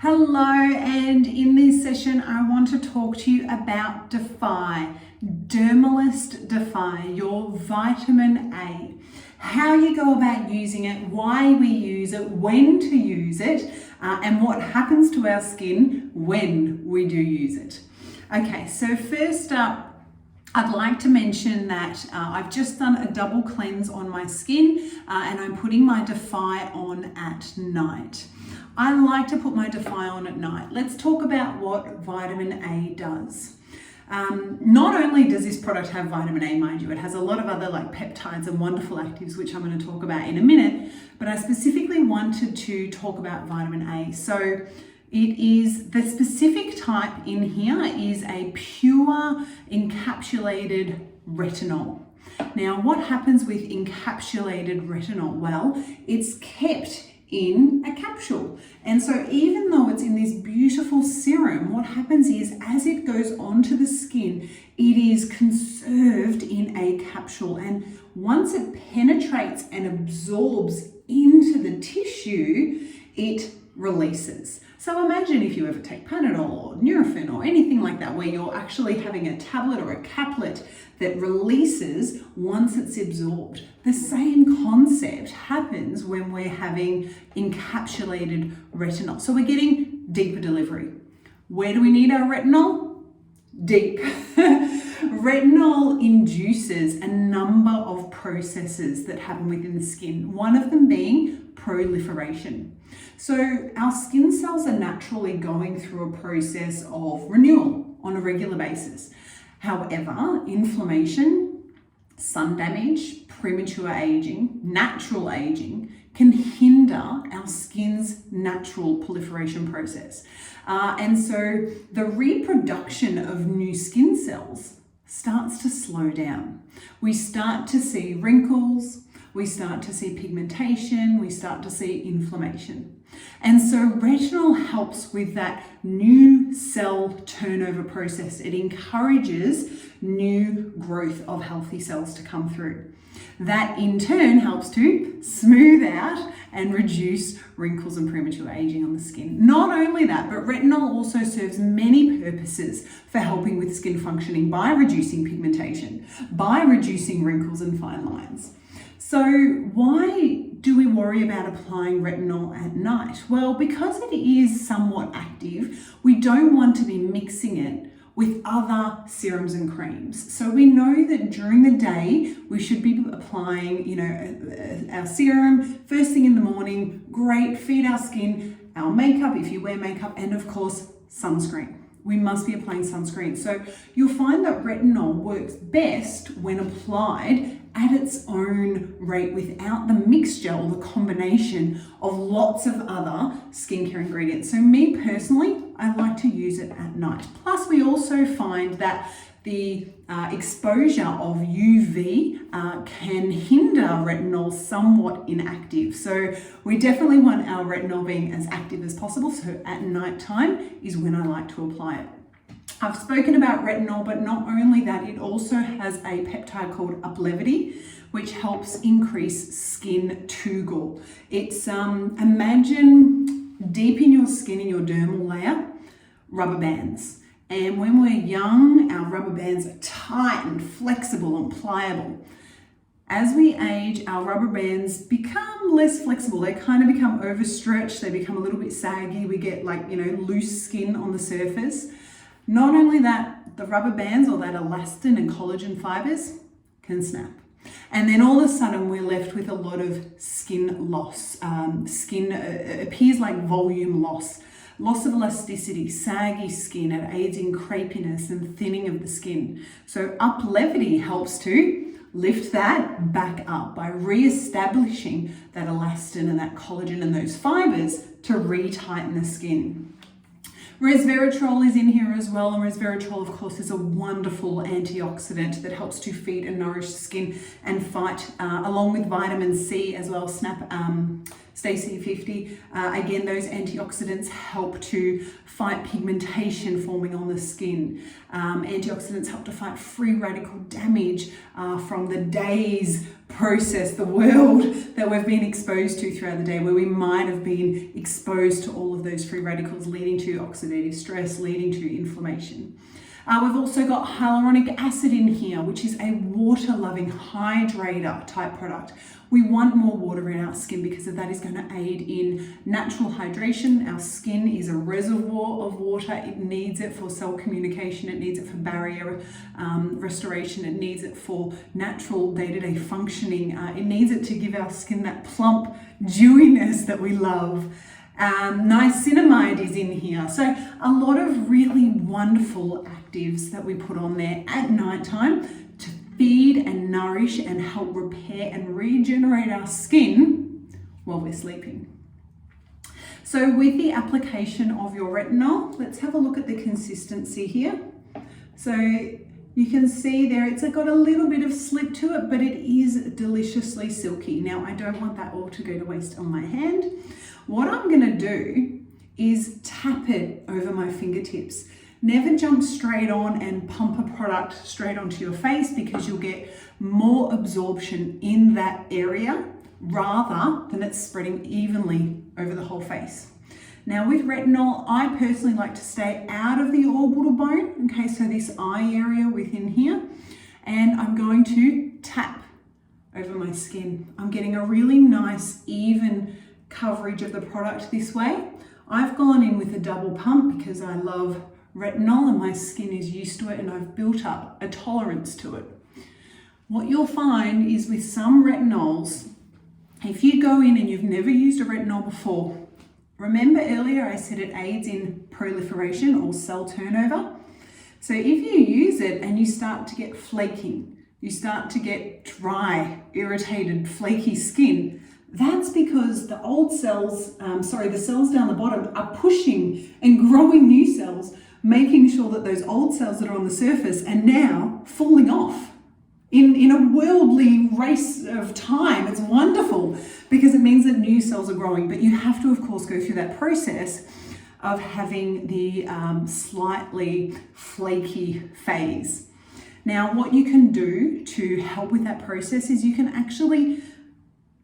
Hello, and in this session I want to talk to you about Defy, Dermalist Defy, your vitamin A. How you go about using it, why we use it, when to use it, and what happens to our skin when we do use it. Okay, so first up, I'd like to mention that I've just done a double cleanse on my skin and I'm putting my Defy on at night. I like to put my Defy on at night. Let's talk about what vitamin A does. Not only does this product have vitamin A, mind you, it has a lot of other like peptides and wonderful actives, which I'm going to talk about in a minute, but I specifically wanted to talk about vitamin A. So it is, the specific type in here is a pure encapsulated retinol. Now, what happens with encapsulated retinol? Well, it's kept in a capsule. And so even though it's in this beautiful serum, what happens is as it goes onto the skin, it is conserved in a capsule. And once it penetrates and absorbs into the tissue, it releases. So imagine if you ever take Panadol or Nurofen or anything like that, where you're actually having a tablet or a caplet that releases once it's absorbed. The same concept happens when we're having encapsulated retinol. So we're getting deeper delivery. Where do we need our retinol? Deep. Retinol induces a number of processes that happen within the skin, one of them being proliferation. So our skin cells are naturally going through a process of renewal on a regular basis. However, inflammation, sun damage, premature aging, natural aging can hinder our skin's natural proliferation process. And so the reproduction of new skin cells starts to slow down. We start to see wrinkles, we start to see pigmentation, we start to see inflammation. And so retinol helps with that new cell turnover process. It encourages new growth of healthy cells to come through. That in turn helps to smooth out and reduce wrinkles and premature aging on the skin. Not only that, but retinol also serves many purposes for helping with skin functioning by reducing pigmentation, by reducing wrinkles and fine lines. So why do we worry about applying retinol at night? Well, because it is somewhat active, we don't want to be mixing it with other serums and creams. So we know that during the day, we should be applying, our serum first thing in the morning, great, feed our skin, our makeup, if you wear makeup, and of course, sunscreen. We must be applying sunscreen. So you'll find that retinol works best when applied at its own rate without the mixture or the combination of lots of other skincare ingredients. So me personally, I like to use it at night. Plus we also find that the exposure of UV can hinder retinol somewhat inactive. So we definitely want our retinol being as active as possible. So at night time is when I like to apply it. I've spoken about retinol, but not only that, it also has a peptide called Uplevity, which helps increase skin tugel. It's, imagine deep in your skin, in your dermal layer, rubber bands. And when we're young, our rubber bands are tight and flexible and pliable. As we age, our rubber bands become less flexible. They kind of become overstretched. They become a little bit saggy. We get loose skin on the surface. Not only that, the rubber bands or that elastin and collagen fibers can snap. And then all of a sudden we're left with a lot of skin loss. Skin appears like volume loss of elasticity, saggy skin. It aids in crepiness and thinning of the skin. So Uplevity helps to lift that back up by re-establishing that elastin and that collagen and those fibers to re-tighten the skin. Resveratrol is in here as well, and resveratrol, of course, is a wonderful antioxidant that helps to feed and nourish the skin and fight, along with vitamin C as well, Stay 50. Again, those antioxidants help to fight pigmentation forming on the skin. Antioxidants help to fight free radical damage from the day's process, the world that we've been exposed to throughout the day, where we might have been exposed to all of those free radicals, leading to oxidative stress, leading to inflammation. We've also got hyaluronic acid in here, which is a water-loving hydrator type product. We want more water in our skin because that is going to aid in natural hydration. Our skin is a reservoir of water. It needs it for cell communication. It needs it for barrier restoration. It needs it for natural day-to-day functioning. It needs it to give our skin that plump dewiness that we love. Niacinamide is in here. So a lot of really wonderful actives that we put on there at nighttime to feed and nourish and help repair and regenerate our skin while we're sleeping. So with the application of your retinol, let's have a look at the consistency here. So you can see there, it's got a little bit of slip to it, but it is deliciously silky. Now, I don't want that all to go to waste on my hand. What I'm gonna do is tap it over my fingertips. Never jump straight on and pump a product straight onto your face, because you'll get more absorption in that area rather than it spreading evenly over the whole face. Now with retinol, I personally like to stay out of the orbital bone, okay, so this eye area within here, and I'm going to tap over my skin. I'm getting a really nice, even coverage of the product this way. I've gone in with a double pump because I love retinol and my skin is used to it, and I've built up a tolerance to it. What you'll find is with some retinols, if you go in and you've never used a retinol before, remember earlier I said it aids in proliferation or cell turnover. So if you use it and you start to get flaking, you start to get dry, irritated, flaky skin, that's because the old cells, the cells down the bottom are pushing and growing new cells, making sure that those old cells that are on the surface are now falling off. In a worldly race of time, it's wonderful because it means that new cells are growing, but you have to, of course, go through that process of having the slightly flaky phase. Now, what you can do to help with that process is you can actually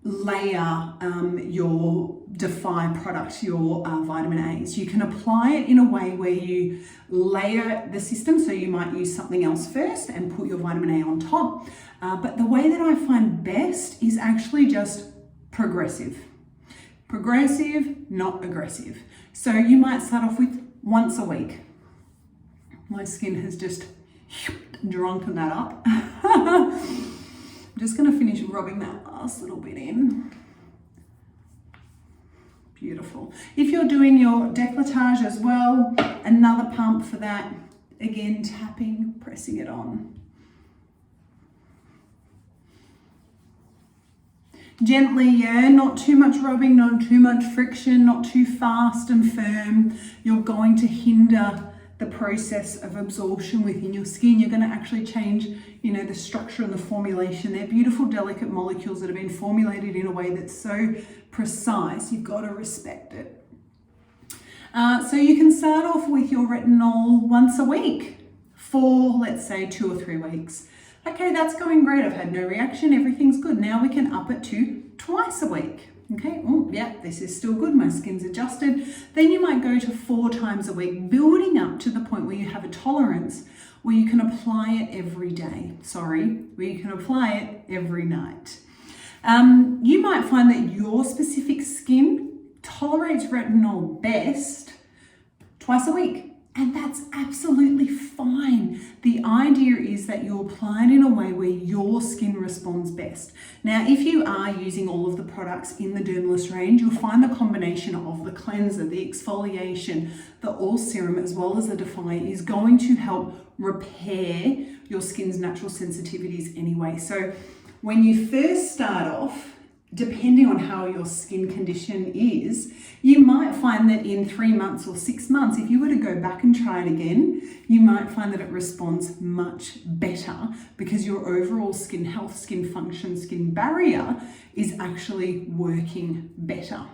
layer your Defy product, your vitamin A's. You can apply it in a way where you layer the system, so you might use something else first and put your vitamin A on top. But the way that I find best is actually just progressive. Progressive, not aggressive. So you might start off with once a week. My skin has just drunken that up. I'm just going to finish rubbing that last little bit in. Beautiful. If you're doing your décolletage as well, another pump for that. Again, tapping, pressing it on. Gently, yeah, not too much rubbing, not too much friction, not too fast and firm. You're going to hinder the process of absorption within your skin. You're going to actually change, the structure and the formulation. They're beautiful, delicate molecules that have been formulated in a way that's so precise. You've got to respect it. So you can start off with your retinol once a week for, let's say, 2 or 3 weeks. Okay, that's going great. I've had no reaction. Everything's good. Now we can up it to twice a week. Okay, oh, yeah, this is still good. My skin's adjusted. Then you might go to 4 times a week, building up to the point where you have a tolerance where you can apply it every day. Where you can apply it every night. You might find that your specific skin tolerates retinol best twice a week. And that's absolutely fine. The idea is that you apply it in a way where your skin responds best. Now, if you are using all of the products in the Dermalist range, you'll find the combination of the cleanser, the exfoliation, the all serum, as well as the Defy is going to help repair your skin's natural sensitivities anyway. So when you first start off, depending on how your skin condition is, you might find that in 3 months or 6 months, if you were to go back and try it again, you might find that it responds much better because your overall skin health, skin function, skin barrier is actually working better.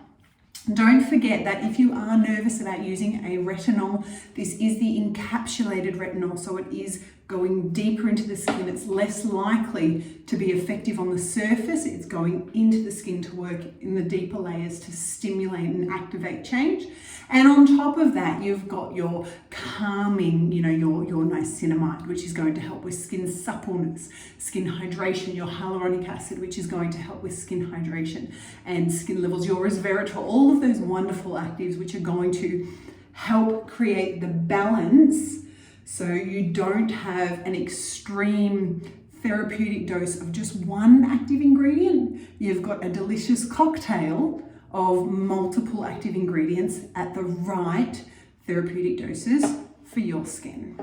Don't forget that if you are nervous about using a retinol, this is the encapsulated retinol, so it is going deeper into the skin. It's less likely to be effective on the surface. It's going into the skin to work in the deeper layers to stimulate and activate change. And on top of that, you've got your calming, your niacinamide, which is going to help with skin suppleness, skin hydration, your hyaluronic acid, which is going to help with skin hydration and skin levels, your resveratrol, all of those wonderful actives which are going to help create the balance so you don't have an extreme therapeutic dose of just one active ingredient. You've got a delicious cocktail of multiple active ingredients at the right therapeutic doses for your skin.